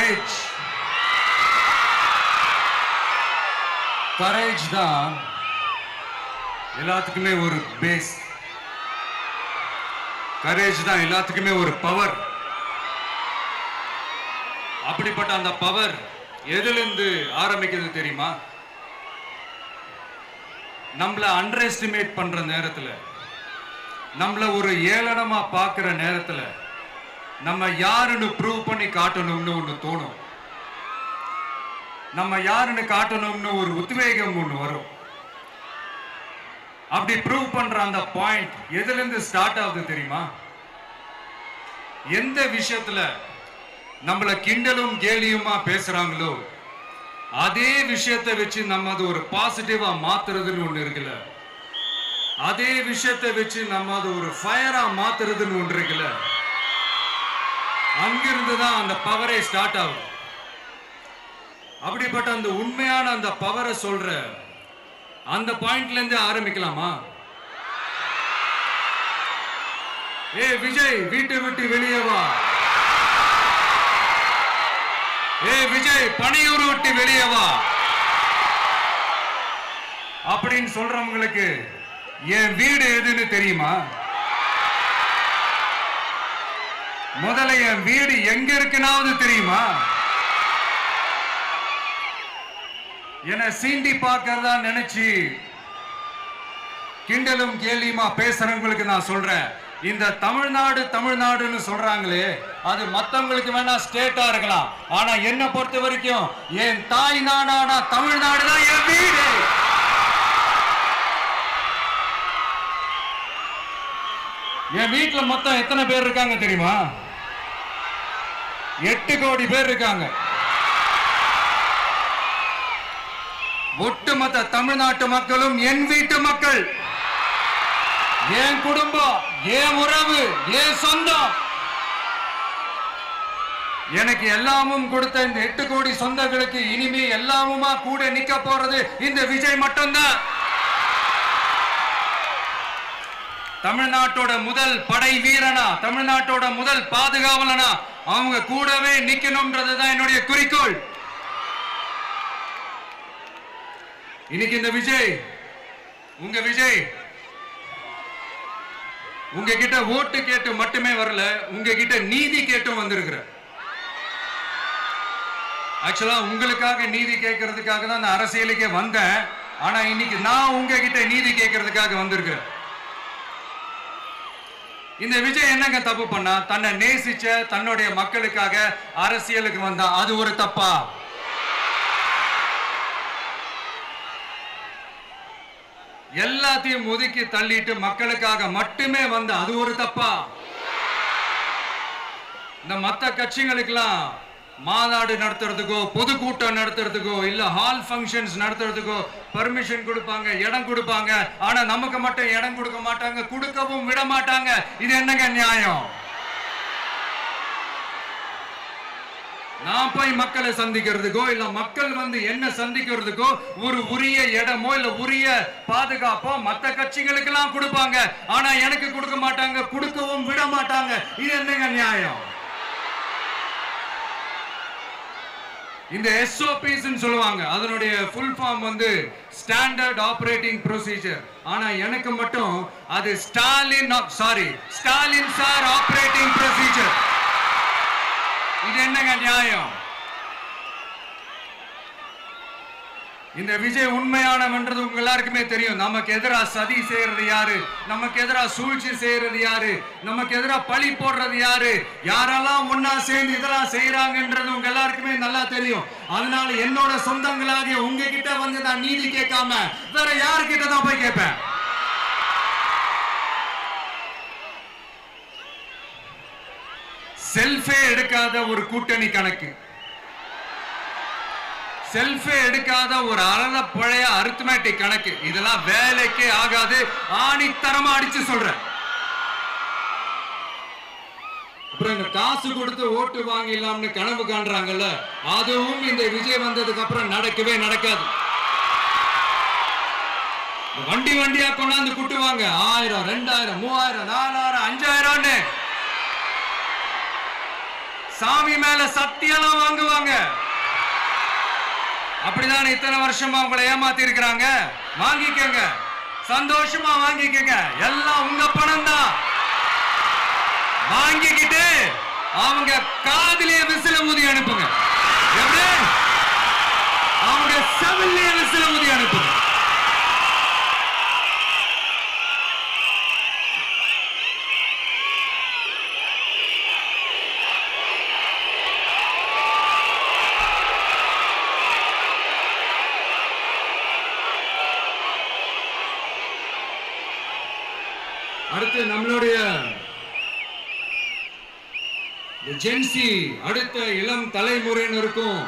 Courage courage தான் எல்லாத்துக்குமே ஒரு பேஸ். கரேஜ் தான் எல்லாத்துக்குமே ஒரு பவர். அப்படிப்பட்ட அந்த பவர் எதிலிருந்து ஆரம்பிக்கிறது தெரியுமா? நம்மள அண்டர் எஸ்டிமேட் பண்ற நேரத்துல, நம்மள ஒரு ஏளனமா பார்க்கிற நேரத்துல, நம்ம யாருன்னு ப்ரூவ் பண்ணி காட்டணும்னு ஒண்ணு தோணும். நம்ம யாருன்னு காட்டணும்னு ஒரு உத்வேகம் ஒண்ணு வரும். அப்படி ப்ரூவ் பண்ற அந்த பாயிண்ட் எதுல இருந்து ஸ்டார்ட் ஆகுது தெரியுமா? எந்த விஷயத்துல நம்மள கிண்டலும் கேலியுமா பேசுறாங்களோ அதே விஷயத்தை வச்சு நம்ம அது ஒரு பாசிட்டிவா மாத்துறதுன்னு ஒண்ணு இருக்குல்ல, அதே விஷயத்தை வச்சு நம்ம அது ஒரு ஃபயரா மாத்துறதுன்னு ஒன்று இருக்குல்ல, அங்கிருந்து தான் அந்த பவரே ஸ்டார்ட் ஆகும். அப்படிப்பட்ட அந்த உண்மையான அந்த பவரை சொல்ற அந்த பாயிண்ட்ல இருந்து ஆரம்பிக்கலாமா? ஏ விஜய், வீட்டை விட்டு வெளியே வா. ஏ விஜய், பணியூர் விட்டு வெளியே வா அப்படின்னு சொல்றவங்களுக்கு என் வீடு எதுன்னு தெரியுமா? முதல்ல என் வீடு எங்க இருக்குனாவது தெரியுமா? என சீண்டி பார்க்கறதா நினைச்சு கிண்டலும் கேலியுமா பேசுறவங்களுக்கு நான் சொல்றேன், இந்த தமிழ்நாடு தமிழ்நாடுன்னு சொல்றாங்களே, அது மத்தவங்களுக்கு வேணா ஸ்டேட்டா இருக்கலாம். ஆனா என்ன பொறுத்த வரைக்கும் என் தாய் நாடான தமிழ்நாடு தான் என் வீடு. என் வீட்டுல மொத்தம் எத்தனை பேர் இருக்காங்க தெரியுமா? 8 கோடி பேர் இருக்காங்க. ஒட்டுமொத்த தமிழ்நாட்டு மக்களும் என் வீட்டு மக்கள், என் குடும்பம், என் உறவு, என் சொந்தம். எனக்கு எல்லாமும் கொடுத்த இந்த 8 கோடி சொந்தங்களுக்கு இனிமே எல்லாமுமா கூட நிக்க போறது இந்த விஜய் மட்டும்தான். தமிழ்நாட்டோட முதல் படை வீரனா, தமிழ்நாட்டோட முதல் பாதுகாவலனா அவங்க கூடவே நிக்கணும்ன்றதுதான் என்னுடைய குறிக்கோள். இன்னைக்கு இந்த விஜய், உங்க விஜய் உங்ககிட்ட ஓட்டு கேட்டு மட்டுமே வரல, உங்ககிட்ட நீதி கேட்டும் வந்திருக்கிற. ஆக்சுவலா உங்களுக்காக நீதி கேட்கறதுக்காக தான் நான் அரசியலுக்கே வந்தேன். ஆனா இன்னைக்கு நான் உங்ககிட்ட நீதி கேட்கறதுக்காக வந்திருக்கிறேன். இந்த விஜய் என்னங்க தப்பு பண்ணா? தன்னை நேசிச்ச தன்னுடைய மக்களுக்காக அரசியலுக்கு வந்தா அது ஒரு தப்பா? எல்லாத்தையும் ஒதுக்கி தள்ளிட்டு மக்களுக்காக மட்டுமே வந்த அது ஒரு தப்பா? இந்த மத்த கட்சிகளுக்கெல்லாம் மாநாடு நடத்துறதுக்கோ பொதுக்கூட்டம் நடத்துறதுக்கோ இல்ல ஹால் ஃபங்க்ஷன்ஸ் நடத்துறதுக்கோ பர்மிஷன் கொடுப்பாங்க, இடம் கொடுப்பாங்க. ஆனா நமக்கு மட்டும் இடம் கொடுக்க மாட்டாங்க, கொடுக்கவும் விட மாட்டாங்க. இது என்னங்க நியாயம்? நான் போய் மக்களை சந்திக்கிறதுக்கோ இல்ல மக்கள் வந்து என்ன சந்திக்கிறதுக்கோ ஒரு உரிய இடமோ இல்ல உரிய பாதுகாப்போ மத்த கட்சிகளுக்கு எல்லாம் கொடுப்பாங்க. ஆனா எனக்கு கொடுக்க மாட்டாங்க, கொடுக்கவும் விட மாட்டாங்க. இது என்னங்க நியாயம்? இந்த SOPs சொல்லுவாங்க, அதனுடைய ஃபுல் ஃபார்ம் வந்து ஸ்டாண்டர்ட் ஆபரேட்டிங் ப்ரொசீஜர். ஆனா எனக்கு மட்டும் அது ஸ்டாலின் சார் ஆபரேட்டிங் ப்ரொசீஜர். இது என்னங்க நியாயம்? இந்த விஜய் உண்மையானவன்றது உங்க எல்லாருக்குமே தெரியும். நமக்கு எதிராக சதி செய்யறது யாரு, நமக்கு எதிராக சூழ்ச்சி செய்யறது யாரு, நமக்கு எதிராக பழி போடுறது யாரு, யாரெல்லாம் ஒன்னா சேர்ந்து இதெல்லாம் செய்யறாங்கன்றது உங்க எல்லாருக்குமே நல்லா தெரியும். அதனால என்னோட சொந்தங்களாகிய உங்ககிட்ட வந்து நான் நீதி கேட்காம வேற யாருக்கிட்ட தான் போய் கேட்பேன்? செல்ஃபே எடுக்காத ஒரு கூட்டணி கணக்கு, செல்ஃபே எடுக்காத ஒரு அறத பழைய அரித்மெட்டிக் கணக்கு, இதெல்லாம் வேலைக்கே ஆகாது. ஆணித்தரமா அடிச்சு சொல்றேன். அப்புறம் இந்த காசு கொடுத்து ஓட்டு வாங்கிடலாம்னு கனவு காண்றாங்கல்ல, அதுவும் இந்த விஜய் வந்ததுக்கு அப்புறம் நடக்கவே நடக்காது. வண்டி வண்டியா கொண்டாந்து குட்டுவாங்க. 1000, 2000, 3000, 4000, 5000. சாமி மேல சத்தியெல்லாம் வாங்குவாங்க. அப்படிதான் இத்தனை வருஷமா உங்களை ஏமாத்தி இருக்கிறாங்க. வாங்கிக்கங்க, சந்தோஷமா வாங்கிக்கங்க. எல்லாம் உங்க பணம் தான். வாங்கிக்கிட்டு அவங்க காதிலே விசில ஊதி அனுப்புங்க. எப்படி? அவங்க செவிலே விசில ஊதி அனுப்புங்க. அடுத்து நம்மளுடைய ஜென்சி அடுத்த இளம் தலைமுறையினருக்கும்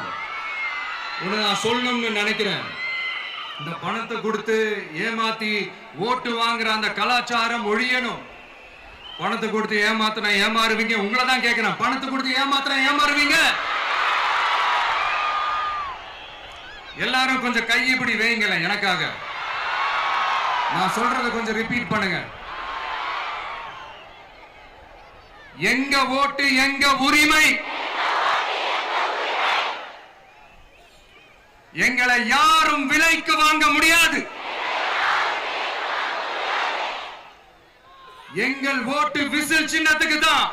ஒன்று நான் சொல்லணும்னு நினைக்கிறேன். இந்த பணத்தை கொடுத்து ஏமாத்தி ஓட்டு வாங்குற அந்த கலாச்சாரம் ஒழியணும். பணத்தை கொடுத்து ஏமாத்தினா ஏமாறுவீங்க. உங்களை தான் கேட்கிறேன், பணத்தை கொடுத்து ஏமாத்தினா ஏமாறுவீங்க? எல்லாரும் கொஞ்சம் கை இப்படி வைங்களேன் எனக்காக. நான் சொல்றதை கொஞ்சம் ரிப்பீட் பண்ணுங்க. எங்க ஓட்டு எங்க உரிமை. எங்களை யாரும் விலைக்கு வாங்க முடியாது. எங்கள் ஓட்டு விசில் சின்னத்துக்கு தான்.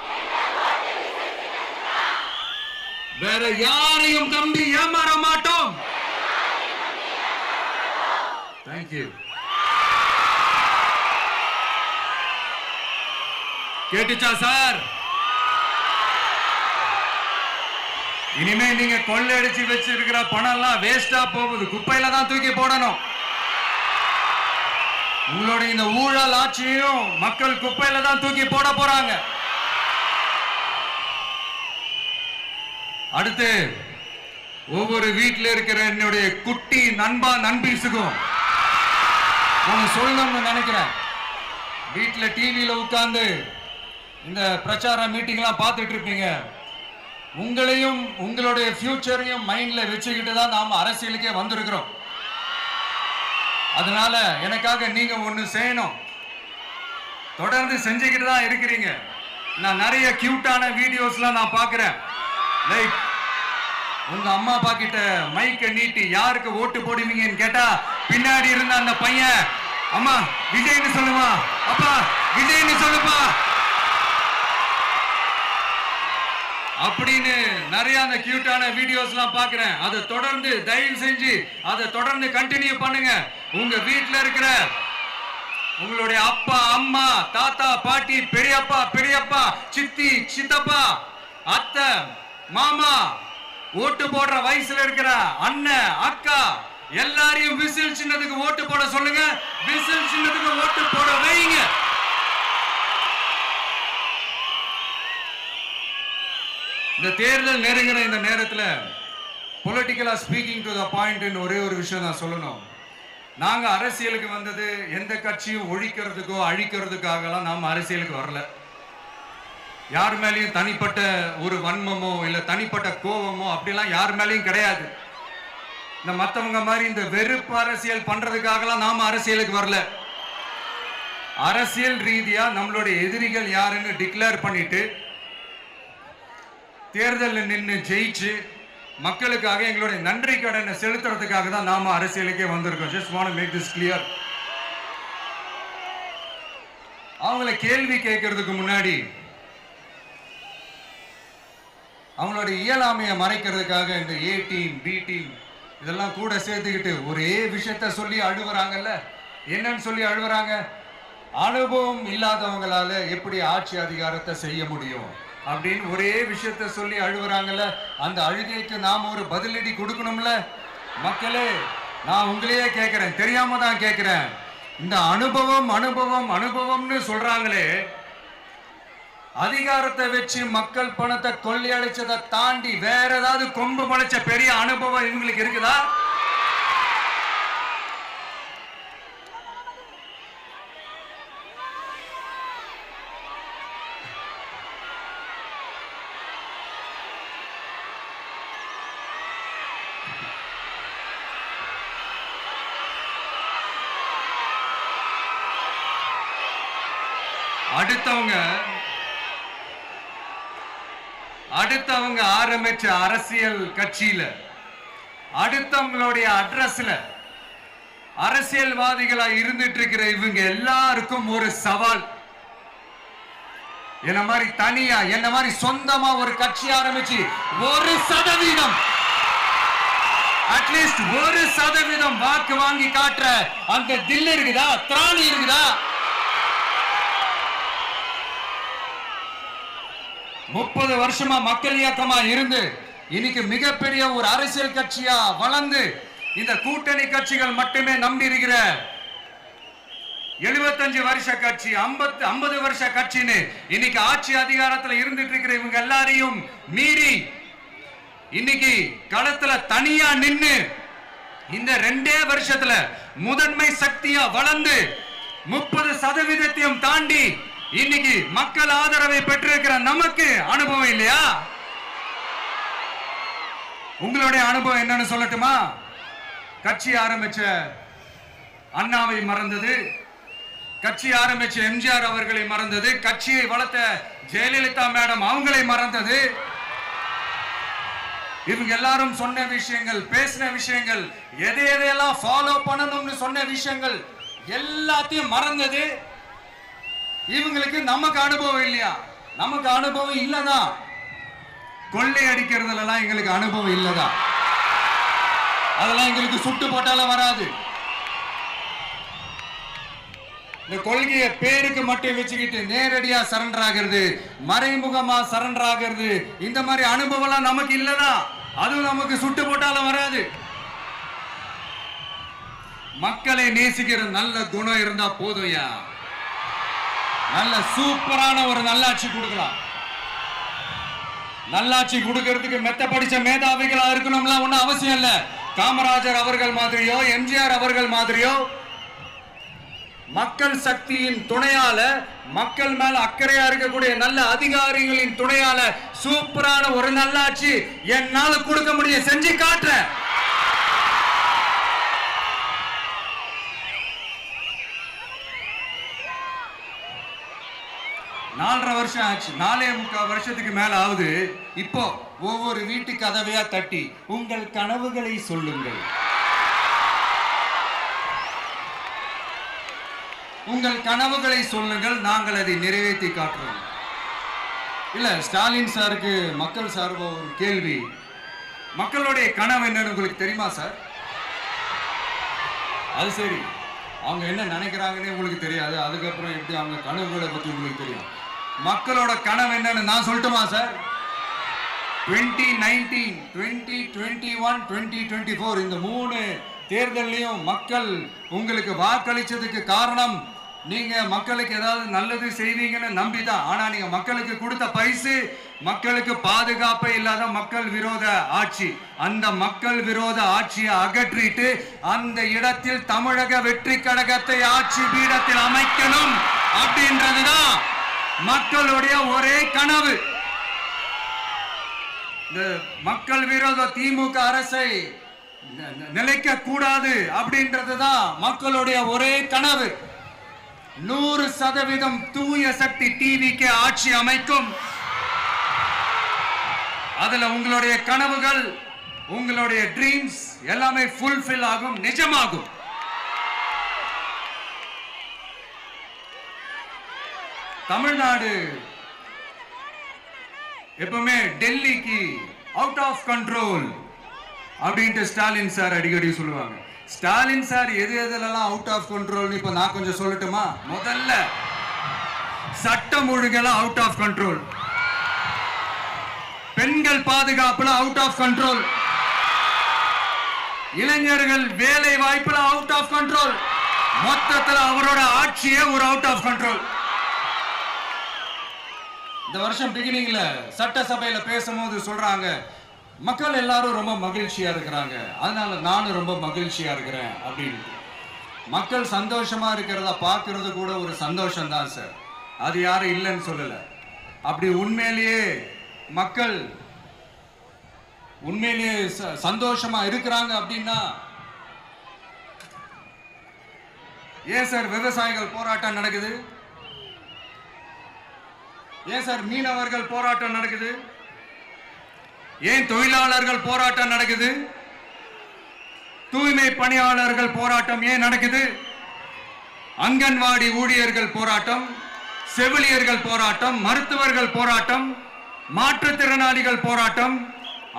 வேற யாரையும் நம்பி ஏமாற மாட்டோம். தேங்க்யூ. கேட்டுச்சா சார்? இனிமே நீங்க கொள்ளையடிச்சு வச்சிருக்கிற பணம் எல்லாம் வேஸ்டா போகுது. குப்பையில தான் தூக்கி போடணும். உங்களுடைய இந்த ஊழல் ஆட்சியும் மக்கள் குப்பையில தான் தூக்கி போட போறாங்க. அடுத்து ஒவ்வொரு வீட்டில் இருக்கிற என்னுடைய குட்டி நண்பா நண்பீஸுக்கும் நான் சொல்லணும்னு நினைக்கிறேன். வீட்டில் டிவியில உட்கார்ந்து இந்த பிரச்சார மீட்டிங்லாம் பார்த்துட்டு இருப்பீங்க. உங்களையும் உங்களுடைய ஃபியூச்சரையும் மைண்ட்ல வச்சுக்கிட்டு தான் நாம அரசியலுக்கே வந்திருக்கிறோம். அதனால எனக்காக நீங்க ஒண்ணு செய்யணும். தொடர்ந்து செஞ்சுக்கிட்டு தான் இருக்கிறீங்க. நான் நிறைய கியூட்டான வீடியோஸ்லாம் நான் பார்க்கிறேன். லைக் உங்க அம்மா அப்பா கிட்ட மைக்க நீட்டி யாருக்கு ஓட்டு போடுவீங்கன்னு கேட்டா பின்னாடி இருந்த அந்த பையன், அம்மா விஜய்னு சொல்லுமா, அப்பா விஜய்னு சொல்லுப்பா அப்படின்னு நிறைய அந்த கியூட்டான வீடியோஸ்லாம் பார்க்கிறேன். அதை தொடர்ந்து தயவு செஞ்சு அதை தொடர்ந்து கண்டினியூ பண்ணுங்க. உங்க வீட்டில் இருக்கிற உங்களுடைய அப்பா அம்மா தாத்தா பாட்டி பெரியப்பா பெரியப்பா சித்தி சித்தப்பா அத்தை மாமா ஓட்டு போடுற வயசுல இருக்கிற அண்ணன் அக்கா எல்லாரையும் விசில் சின்னத்துக்கு ஓட்டு போட சொல்லுங்க. விசில் சின்னத்துக்கு ஓட்டு போட வைங்க. இந்த தேர்தல் நெருங்கிற இந்த நேரத்தில் பொலிட்டிக்கலா ஸ்பீக்கிங் டு த பாயிண்ட் ஒரே ஒரு விஷயம் நான் சொல்லணும். நாங்க அரசியலுக்கு வந்தது எந்த கட்சியும் ஒழிக்கிறதுக்கோ அழிக்கிறதுக்காகலாம் நாம அரசியலுக்கு வரல. யார் மேலேயும் தனிப்பட்ட ஒரு வன்மமோ இல்ல தனிப்பட்ட கோபமோ அப்படிலாம் யார் மேலேயும் கிடையாது. இந்த மற்றவங்க மாதிரி இந்த வெறுப்பு அரசியல் பண்றதுக்காகலாம் நாம அரசியலுக்கு வரல. அரசியல் ரீதியா நம்மளுடைய எதிரிகள் யாருன்னு டிக்ளேர் பண்ணிட்டு தேர்தலில் நின்று ஜெயிச்சு மக்களுக்காக எங்களுடைய நன்றி கடனை செலுத்துறதுக்காக தான் நாம அரசியலுக்கே வந்திருக்கோம். Just want to make this clear. அவங்கள கேள்வி கேட்கறதுக்கு முன்னாடி அவங்களோட இயலாமையை மறைக்கிறதுக்காக இந்த ஏ டீம் பி டீம் இதெல்லாம் கூட சேர்த்துக்கிட்டு ஒரே விஷயத்த சொல்லி அழுவுறாங்கல்ல. என்னன்னு சொல்லி அழுவுறாங்க? அனுபவம் இல்லாதவங்களால எப்படி ஆட்சி அதிகாரத்தை செய்ய முடியும் அப்படின்னு ஒரே விஷயத்த சொல்லி அழுவுறாங்கல்ல. அந்த அழுகைக்கு நாம ஒரு பதிலடி கொடுக்கணும்ல. மக்களே, நான் உங்களையே கேட்கிறேன், தெரியாம தான் கேட்கிறேன். இந்த அனுபவம் அனுபவம் அனுபவம்னு சொல்றாங்களே, அதிகாரத்தை வச்சு மக்கள் பணத்தை கொள்ளையடிச்சதை தாண்டி வேற ஏதாவது கொம்பு முளைச்ச பெரிய அனுபவம் இவங்களுக்கு இருக்குதா? அடுத்தவங்க ஆரம்பிச்ச அரசியல் கட்சியில, அடுத்தவங்களுடைய அட்ரஸ்ல அரசியல்வாதிகளா இருந்துட்டு இருக்கிற இவங்க எல்லாருக்கும் ஒரு சவால். என்ன மாதிரி தனியா, என்ன மாதிரி சொந்தமா ஒரு கட்சி ஆரம்பிச்சு 1% அட்லீஸ்ட் 1% வாக்கு வாங்கி காட்டுற அந்த தில் இருக்குதா, திராணி இருக்குதா? 30 வருஷமா மக்கள் இயக்கமா இருந்து இன்னைக்கு மிகப்பெரிய ஒரு அரசியல் கட்சியா வளர்ந்து இந்த கூட்டணி கட்சிகள் மட்டுமே நம்பி இருக்கிற 75 வருஷ கட்சி, 50 வருஷ கட்சின்னு இன்னைக்கு ஆட்சி அதிகாரத்தில் இருந்துட்டு இருக்கிற இவங்க எல்லாரையும் மீறி இன்னைக்கு களத்துல தனியா நின்னு இந்த 2 வருஷத்துல முதன்மை சக்தியா வளர்ந்து 30% தாண்டி இன்னைக்கு மக்கள் ஆதரவை பெற்றிருக்கிற நமக்கு அனுபவம் இல்லையா? உங்களுடைய அனுபவம் என்னன்னு சொல்லட்டுமா? கட்சி ஆரம்பிச்ச அண்ணாவை மறந்தது, கட்சி ஆரம்பிச்ச எம்ஜிஆர் அவர்களை மறந்தது, கட்சியை வளர்த்த ஜெயலலிதா மேடம் அவங்களை மறந்தது. இவங்க எல்லாரும் சொன்ன விஷயங்கள், பேசின விஷயங்கள், எதையெல்லாம் ஃபாலோ பண்ணணும்னு சொன்ன விஷயங்கள் எல்லாத்தையும் மறந்தது. இவங்களுக்கு நமக்கு அனுபவம் இல்லையா? நமக்கு அனுபவம் இல்லதான். கொள்ளை அடிக்கிறதுல எங்களுக்கு அனுபவம் இல்லதான். அதெல்லாம் எங்களுக்கு சுட்டு போட்டாலும் வராது. இந்த கொள்கையை பேருக்கு மட்டும் வச்சுக்கிட்டு நேரடியா சரண்டர் ஆகிறது, மறைமுகமா சரண்டர் ஆகிறது, இந்த மாதிரி அனுபவம் நமக்கு இல்லதான். அதுவும் நமக்கு சுட்டு போட்டாலும் வராது. மக்களை நேசிக்கிற நல்ல குணம் இருந்தா போதும்யா. நல்ல சூப்பரான ஒரு நல்லாட்சி கொடுக்கலாம். நல்லாட்சி கொடுக்கிறதுக்கு மெத்த படிச்ச மேதாவிகளா இருக்கணும்லாம் ஒன்னும் அவசியம் இல்ல. காமராஜர் அவர்கள் மாதிரியோ, எம்ஜிஆர் அவர்கள் மாதிரியோ மக்கள் சக்தியின் துணையால, மக்கள் மேல அக்கறையா இருக்கக்கூடிய நல்ல அதிகாரிகளின் துணையால சூப்பரான ஒரு நல்லாட்சி என்னால கொடுக்க முடியும், செஞ்சு காட்டுறேன். நாலரை வருஷம் ஆச்சு, 4.25 வருஷத்துக்கு மேல ஆகுது. இப்போ ஒவ்வொரு வீட்டு கதவையா தட்டி உங்கள் கனவுகளை சொல்லுங்கள், உங்கள் கனவுகளை சொல்லுங்கள், நாங்கள் அதை நிறைவேற்றி காட்டுறோம். இல்ல, ஸ்டாலின் சாருக்கு மக்கள் சார்பா ஒரு கேள்வி. மக்களுடைய கனவு என்னன்னு உங்களுக்கு தெரியுமா சார்? அது சரி, அவங்க என்ன நினைக்கிறாங்கன்னு உங்களுக்கு தெரியாது, அதுக்கப்புறம் எப்படி அவங்க கனவுகளை பத்தி உங்களுக்கு தெரியும். மக்களோட கனவு என்னன்னு நான் சொல்லட்டுமா சார்? 2019, 2021, 2024 இந்த 3 தேர்தலையும் மக்கள் உங்களுக்கு வாக்களிச்சதுக்கு காரணம் நீங்க மக்களுக்கு ஏதாவது நல்லது செய்வீங்கன்னு நம்பிதான். ஆனா நீங்க மக்களுக்கு கொடுத்த பரிசு மக்களுக்கு பாதுகாப்பே இல்லாத மக்கள் விரோத ஆட்சி. அந்த மக்கள் விரோத ஆட்சியை அகற்றிட்டு அந்த இடத்தில் தமிழக வெற்றி கழகத்தை ஆட்சி பீடத்தில் அமைக்கணும் அப்படின்றதுதான் மக்களுடைய ஒரே கனவு. இந்த மக்கள் விரோத திமுக அரசை நிலைக்க கூடாது அப்படின்றதுதான் மக்களுடைய ஒரே கனவு. 100% தூய சக்தி டிவிக்கு ஆட்சி அமைக்கும். அதுல உங்களுடைய கனவுகள், உங்களுடைய ட்ரீம்ஸ் எல்லாமே ஃபுல்ஃபில் ஆகும், நிஜமாகும். தமிழ்நாடு எப்பவுமே டெல்லிக்கு அவுட் ஆஃப் கண்ட்ரோல் அப்படின்ட்டு ஸ்டாலின் சார் அடிக்கடி சொல்லுவாங்க. ஸ்டாலின் சார் எது எதுலாம் அவுட் ஆஃப் கண்ட்ரோல் இப்ப நான் கொஞ்சம் சொல்லட்டுமா? முதல்ல சட்டம் ஒழுங்கெல்லாம் அவுட் ஆஃப் கண்ட்ரோல், பெண்கள் பாதுகாப்புல அவுட் ஆஃப் கண்ட்ரோல், இளைஞர்கள் வேலை வாய்ப்புல அவுட் ஆஃப் கண்ட்ரோல், மொத்தத்தில் அவரோட ஆட்சியே ஒரு அவுட் ஆஃப் கண்ட்ரோல். இந்த வருஷம் பிகினிங்ல சட்டசபையில பேசும்போது சொல்றாங்க, மக்கள் எல்லாரும் ரொம்ப மகிழ்ச்சியா இருக்கிறாங்க, அதனால நானும் ரொம்ப மகிழ்ச்சியா இருக்கிறேன் அப்படின்னு. மக்கள் சந்தோஷமா இருக்கிறத பார்க்கறது கூட ஒரு சந்தோஷம் தான் சார், அது யாரும் இல்லைன்னு சொல்லல. அப்படி உண்மையிலேயே மக்கள் உண்மையிலேயே சந்தோஷமா இருக்கிறாங்க அப்படின்னா ஏன் சார் விவசாயிகள் போராட்டம் நடக்குது? ஏன் சார் மீனவர்கள் போராட்டம் நடக்குது? ஏன் தொழிலாளர்கள் போராட்டம் நடக்குது? தூய்மை பணியாளர்கள் போராட்டம் ஏன் நடக்குது? அங்கன்வாடி ஊழியர்கள் போராட்டம், செவிலியர்கள் போராட்டம், மருத்துவர்கள் போராட்டம், மாற்றுத்திறனாளிகள் போராட்டம்,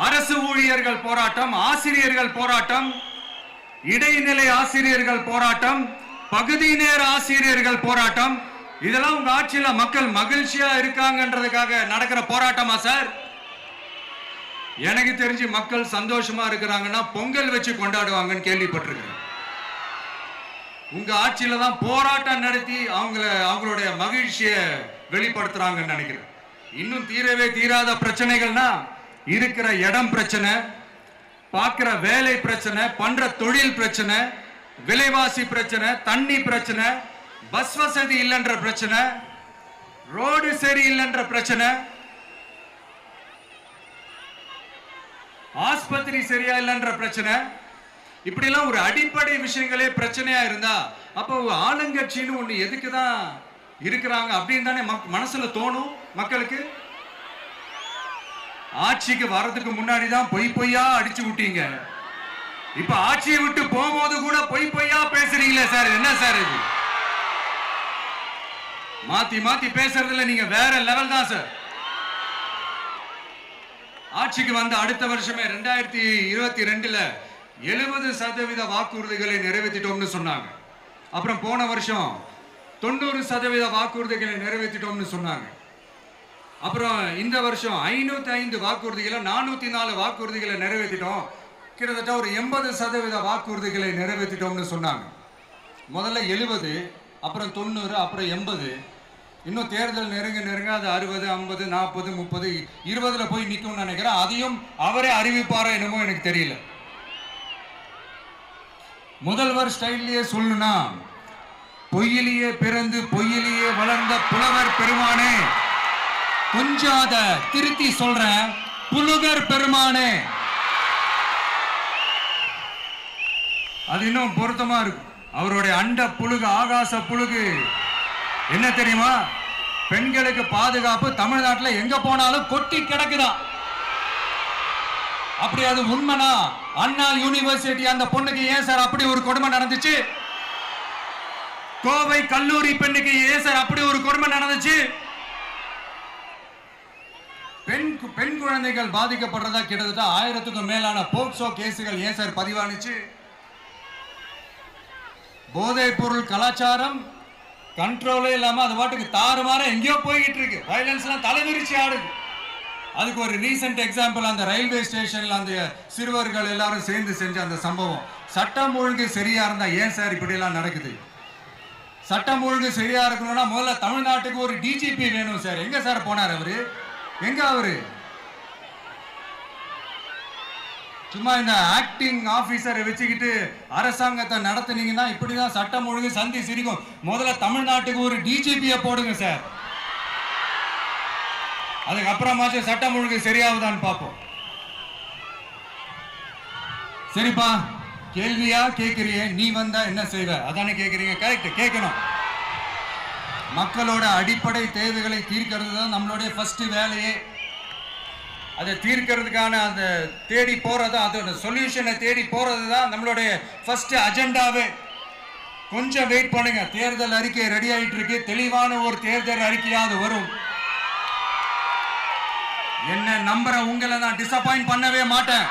அரசு ஊழியர்கள் போராட்டம், ஆசிரியர்கள் போராட்டம், இடைநிலை ஆசிரியர்கள் போராட்டம், பகுதி நேர ஆசிரியர்கள் போராட்டம். இதெல்லாம் உங்க ஆட்சியில மக்கள் மகிழ்ச்சியா இருக்காங்கன்றதுக்காக நடக்கிற போராட்டமா சார்? எனக்கு தெரிஞ்சு மக்கள் சந்தோஷமா இருக்கிறாங்கன்னா பொங்கல் வச்சு கொண்டாடுவாங்கன்னு கேள்விப்பட்டிருக்கிறேன். உங்க ஆட்சியில தான் போராட்டம் நடத்தி அவங்களுடைய மகிழ்ச்சியை வெளிப்படுத்துறாங்கன்னு நினைக்கிறேன். இன்னும் தீரவே தீராத பிரச்சனைகள்னா இருக்கிற இடம் பிரச்சனை, பார்க்கிற வேலை பிரச்சனை, பண்ற தொழில் பிரச்சனை, விலைவாசி பிரச்சனை, தண்ணி பிரச்சனை, பஸ் வசதி இல்லைன்ற பிரச்சனை, ரோடு சரி இல்லைன்ற பிரச்சனை, ஆஸ்பத்திரி சரியா இல்லைன்ற பிரச்சனை. இப்படி எல்லாம் ஒரு அடிப்படை விஷயங்களே பிரச்சனையா இருந்தா அப்போ ஆளுங்கட்சின்னு ஒண்ணு எதுக்குதான் இருக்கிறாங்க அப்படின்னு தானே மனசுல தோணும் மக்களுக்கு. ஆட்சிக்கு வர்றதுக்கு முன்னாடி தான் பொய் பொய்யா அடிச்சு விட்டீங்க. இப்ப ஆட்சியை விட்டு போகும்போது கூட பொய் பொய்யா பேசுறீங்களே சார், என்ன சார் இது? மாத்தி மாத்தி பேசுறதுல நீங்க வேற லெவல் தான் சார். ஆட்சிக்கு வந்த அடுத்த வருஷமே 2022ல 70% வாக்குறுதிகளை நிறைவேற்றிட்டோம்னு சொன்னாங்க. அப்புறம் போன வருஷம் 90% வாக்குறுதிகளை நிறைவேற்றிட்டோம்னு சொன்னாங்க. அப்புறம் இந்த வருஷம் 505 வாக்குறுதிகளை 404 வாக்குறுதிகளை நிறைவேற்றிட்டோம். கிட்டத்தட்ட ஒரு 80% வாக்குறுதிகளை நிறைவேற்றிட்டோம்னு சொன்னாங்க. முதல்ல 70, அப்புறம் 90, அப்புறம் 80. இன்னும் தேர்தல் நெருங்க அது 60, 50, 40, 30, 20ல போய் நிற்கும்னு நினைக்கிறேன். அதையும் அவரே அறிவிப்பாரோ என்னமோ எனக்கு தெரியல. முதல்வர் ஸ்டைல்லையே சொல்லணும்னா, பொய்யிலேயே பிறந்து பொய்யிலேயே வளர்ந்த புலவர் பெருமானே, கொஞ்சம் அதை திருத்தி சொல்றேன், புலுகர் பெருமானே. அது இன்னும் பொருத்தமா இருக்கும். அவருடைய அண்ட புழுகு, ஆகாச புழுகு என்ன தெரியுமா? பெண்களுக்கு பாதுகாப்பு தமிழ்நாட்டில் எங்க போனாலும் கொட்டி கிடக்குதான். அப்படி அது உண்மைனா அண்ணா யூனிவர்சிட்டி அந்த பொண்ணுக்கு ஏன் சார் அப்படி ஒரு கொடுமை நடந்துச்சு? கோவை கல்லூரி பெண்ணுக்கு ஏன் சார் அப்படி ஒரு கொடுமை நடந்துச்சு? பெண் குழந்தைகள் பாதிக்கப்படுறதா கிட்டத்தட்ட 1000க்கும் மேலான போக்சோ கேசுகள் ஏன் சார் பதிவானுச்சு? போதைப் பொருள் கலாச்சாரம் கண்ட்ரோலே இல்லாம அது பாட்டுக்கு தாறுமாற எங்கேயோ போய்கிட்டு இருக்கு. வயலன்ஸ் எல்லாம் தலைவிரிச்சு ஆடுது. அதுக்கு ஒரு ரீசெண்ட் எக்ஸாம்பிள், அந்த ரயில்வே ஸ்டேஷன்ல அந்த சிறுவர்கள் எல்லாரும் சேர்ந்து செஞ்ச அந்த சம்பவம். சட்டம் ஒழுங்கு சரியா இருந்தா ஏன் சார் இப்படி எல்லாம் நடக்குது? சட்டம் ஒழுங்கு சரியா இருக்கணும்னா முதல்ல தமிழ்நாட்டுக்கு ஒரு டிஜிபி வேணும் சார். எங்க சார் போனார் அவரு? எங்க அவரு? சும்மா இந்த ஆக்டிங் ஆபீசரை வச்சுக்கிட்டு அரசாங்கத்தை நடத்துனீங்கன்னா இப்படிதான் சட்டம் ஒழுங்கு சந்தி சிரிக்கும். முதல்ல தமிழ்நாட்டுக்கு ஒரு டிஜிபியை போடுங்க சார். அதுக்கப்புறமாச்சும் சட்டம் ஒழுங்கு சரியாகுதான்னு பார்ப்போம். சரிப்பா, கேள்வியா கேட்கிறியே, நீ வந்தா என்ன செய்வ அதானே கேட்கிறீங்க. கரெக்ட், கேட்கணும். மக்களோட அடிப்படை தேவைகளை தீர்க்கிறது தான் நம்மளுடைய ஃபர்ஸ்ட் வேலையே. அதை தீர்க்கிறதுக்கான அந்த தேடி போறது, அதோட சொல்யூஷனை தேடி போறது தான் நம்மளுடைய ஃபர்ஸ்ட் அஜெண்டாவே. கொஞ்சம் வெயிட் பண்ணுங்க, தேர்தல் அறிக்கை ரெடி ஆயிட்டு இருக்கு. தெளிவான ஒரு தேர்தல் அறிக்கையாவது வரும். என்ன நம்புற உங்களை நான் டிசப்பாயிண்ட் பண்ணவே மாட்டேன்.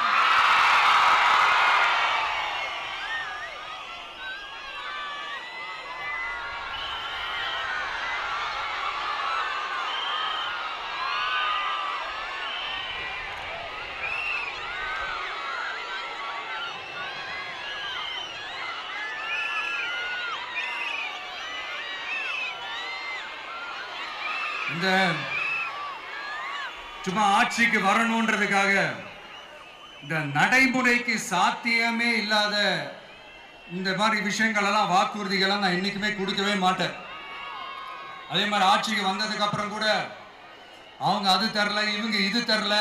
இந்த சும்மா ஆட்சிக்கு வரணும்ன்றதுக்காக இந்த நடைமுறைக்கு சாத்தியமே இல்லாத இந்த மாதிரி விஷயங்கள் எல்லாம், வாக்குறுதிகளை நான் என்னைக்குமே கொடுக்கவே மாட்டேன். அதே மாதிரி ஆட்சிக்கு வந்ததுக்கு அப்புறம் கூட அவங்க அது தரல, இவங்க இது தரல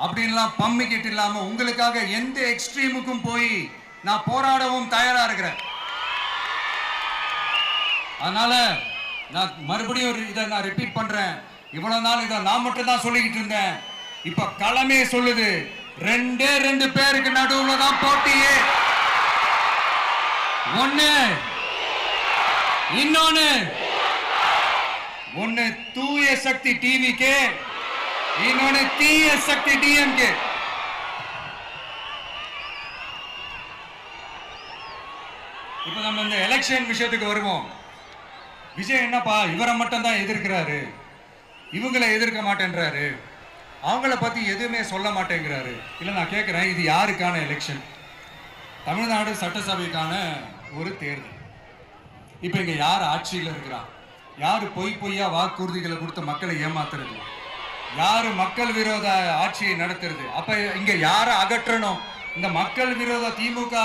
அப்படின்லாம் பம்மிக்கிட்டு இல்லாம உங்களுக்காக எந்த எக்ஸ்ட்ரீமுக்கும் போய் நான் போராடவும் தயாரா இருக்கிறேன். அதனால நான் மறுபடியும் இதை நான் ரிப்பீட் பண்றேன். இவ்வளவு நாள் இதை நான் மட்டும் தான் சொல்லிக்கிட்டு இருந்தேன். இப்ப களமே சொல்லுது, ரெண்டே ரெண்டு பேருக்கு நடுவுல தான் போட்டியே. ஒண்ணு இன்னொன்னு ஒண்ணு தூய சக்தி டிவிக்கு, இன்னொன்னு தீய சக்தி டிஎம்கே. இப்ப நம்ம இந்த எலெக்ஷன் விஷயத்துக்கு வருவோம். விஜய் என்னப்பா இவரை மட்டும் தான் எதிர்க்கிறாரு, இவங்களை எதிர்க்க மாட்டேன்றாரு, அவங்கள பத்தி எதுவுமே சொல்ல மாட்டேங்கிறாரு. இல்ல நான் கேட்கிறேன், இது யாருக்கான எலெக்ஷன்? தமிழ்நாடு சட்டசபைக்கான ஒரு தேர்தல். இப்ப இங்க யார் ஆட்சியில் இருக்கிறா? யாரு பொய்யா வாக்குறுதிகளை கொடுத்து மக்களை ஏமாத்துறது? யாரு மக்கள் விரோத ஆட்சியை நடத்துறது? அப்ப இங்க யாரை அகற்றணும்? இந்த மக்கள் விரோத திமுக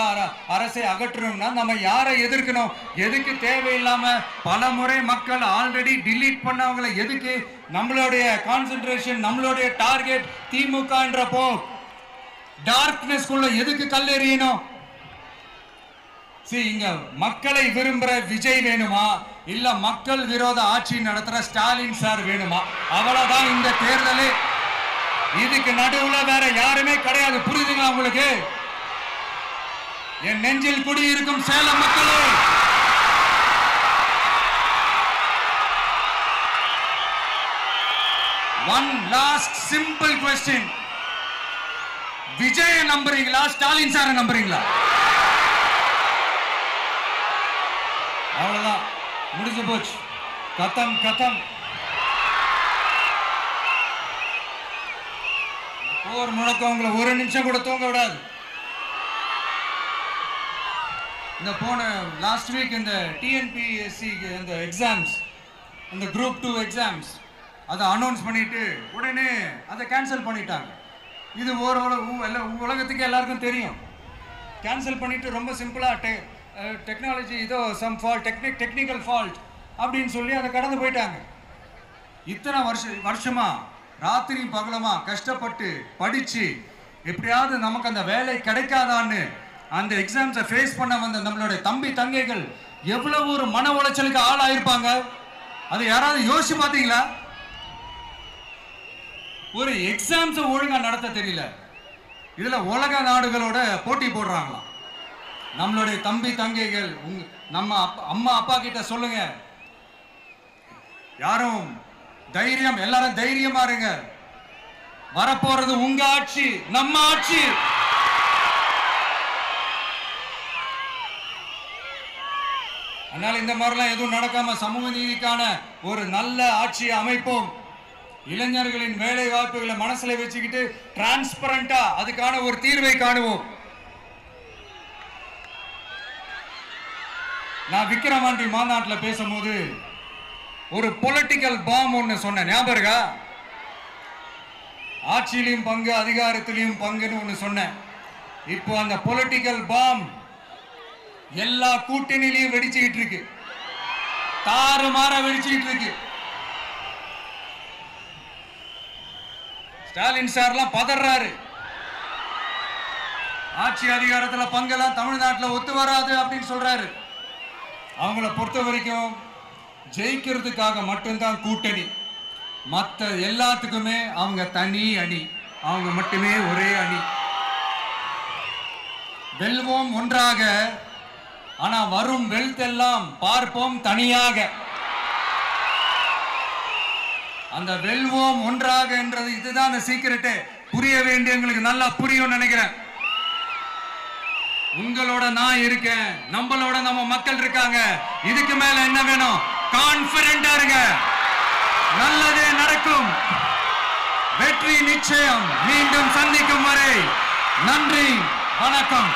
அரசை அகற்றணும்னா நம்ம யாரை எதிர்க்கணும்? எதுக்கு தேவையில்லாம பல முறை மக்கள் ஆல்ரெடி டிலீட் பண்ணவங்களை எதுக்கு? நம்மளுடைய கான்சென்ட்ரேஷன், நம்மளுடைய டார்கெட் திமுகன்றப்போ டார்க்னஸ் குள்ள எதுக்கு கல்லெறியணும்? இங்க மக்களை விரும்புற விஜய் வேணுமா, இல்ல மக்கள் விரோத ஆட்சி நடத்துற ஸ்டாலின் சார் வேணுமா? அவ்வளவுதான் இந்த தேர்தலே. இதுக்கு நடுவுல வேற யாருமே கிடையாது. புரியுதுங்களா உங்களுக்கு? என் நெஞ்சில் குடியிருக்கும் சேலம் மக்களே, one last simple question. Vijay நம்புறீங்களா, ஸ்டாலின் சார நம்புறீங்களா? அவ்வளவுதான், முடிஞ்சு போச்சு. கதம் கதம். போர் முழக்கம் உங்களை ஒரு நிமிஷம் கூட தூங்க விடாது. இந்த போன லாஸ்ட் வீக் இந்த டிஎன்பிஎஸ்சி இந்த எக்ஸாம்ஸ், இந்த குரூப் 2 எக்ஸாம்ஸ் அதை அனௌன்ஸ் பண்ணிட்டு உடனே அதை கேன்சல் பண்ணிட்டாங்க. இது உலகத்துக்கு எல்லாருக்கும் தெரியும். கேன்சல் பண்ணிட்டு ரொம்ப சிம்பிளா டெக்னாலஜி இதோ சம் ஃபால்ட், டெக்னிக்கல் ஃபால்ட் அப்படின்னு சொல்லி அதை கடந்து போயிட்டாங்க. இத்தனை வருஷமா ராத்திரி பகலமா கஷ்டப்பட்டு படிச்சு எப்படியாவது நமக்கு அந்த வேலை கிடைக்காதான்னு அந்த எக்ஸாம்ஸை ஃபேஸ் பண்ண வந்த நம்மளுடைய தம்பி தங்கைகள் எவ்வளவு ஒரு மன உளைச்சலுக்கு ஆளாயிருப்பாங்க. அதை யாராவது யோசிச்சு பார்த்தீங்களா? ஒரு எக்ஸாம்ஸை ஒழுங்கா நடத்த தெரியல, இதுல உலக நாடுகளோட போட்டி போடுறாங்களாம். நம்மளுடைய தம்பி தங்கைகள் நம்ம அம்மா அப்பா கிட்ட சொல்லுங்க, யாரும் தைரியம், எல்லாரும் தைரியமா இருங்க. வரப்போறது உங்க ஆட்சி, நம்ம ஆட்சி. அதனால இந்த மாதிரிலாம் எதுவும் நடக்காம சமூக நீதிக்கான ஒரு நல்ல ஆட்சியை அமைப்போம். இளைஞர்களின் வேலை வாய்ப்புகளை மனசுல வச்சுக்கிட்டு டிரான்ஸ்பரண்டா அதுக்கான ஒரு தீர்வை காணுவோம். நான் விக்கிரவாண்டி மாநாட்டில் பேசும்போது ஒரு பொலிட்டிக்கல் பாம் ஒன்னு சொன்ன ஞாபகம் இருக்கா? ஆட்சியிலையும் பங்கு, அதிகாரத்திலையும் பங்குன்னு ஒன்னு சொன்னேன். இப்போ அந்த பொலிட்டிக்கல் பாம் எல்லா கூட்டணியிலையும் வெடிச்சுக்கிட்டு இருக்கு, தாறுமாற வெடிச்சுக்கிட்டு இருக்கு. ஸ்டாலின் சார்லாம் பதறாரு. ஆட்சி அதிகாரத்துல பங்கெல்லாம் தமிழ்நாட்டில் ஒத்து வராது அப்படின்னு சொல்றாரு. அவங்கள பொறுத்த வரைக்கும் ஜெயிக்கிறதுக்காக மட்டும்தான் கூட்டணி, மற்ற எல்லாத்துக்குமே அவங்க தனி அணி, அவங்க மட்டுமே ஒரே அணி. வெல்வோம் ஒன்றாக, ஆனா வரும் வெல்த் எல்லாம் பார்ப்போம் தனியாக. அந்த வெல்வோம் ஒன்றாக என்றது இதுதான் அந்த சீக்கிரட்டே. புரிய வேண்டியவங்களுக்கு நல்லா புரியும் நினைக்கிறேன். உங்களோட நான் இருக்கேன், நம்மளோட நம்ம மக்கள் இருக்காங்க. இதுக்கு மேல என்ன வேணும்? கான்பிடென்டா இருங்க, நல்லதே நடக்கும், வெற்றி நிச்சயம். மீண்டும் சந்திக்கும் வரை நன்றி, வணக்கம்.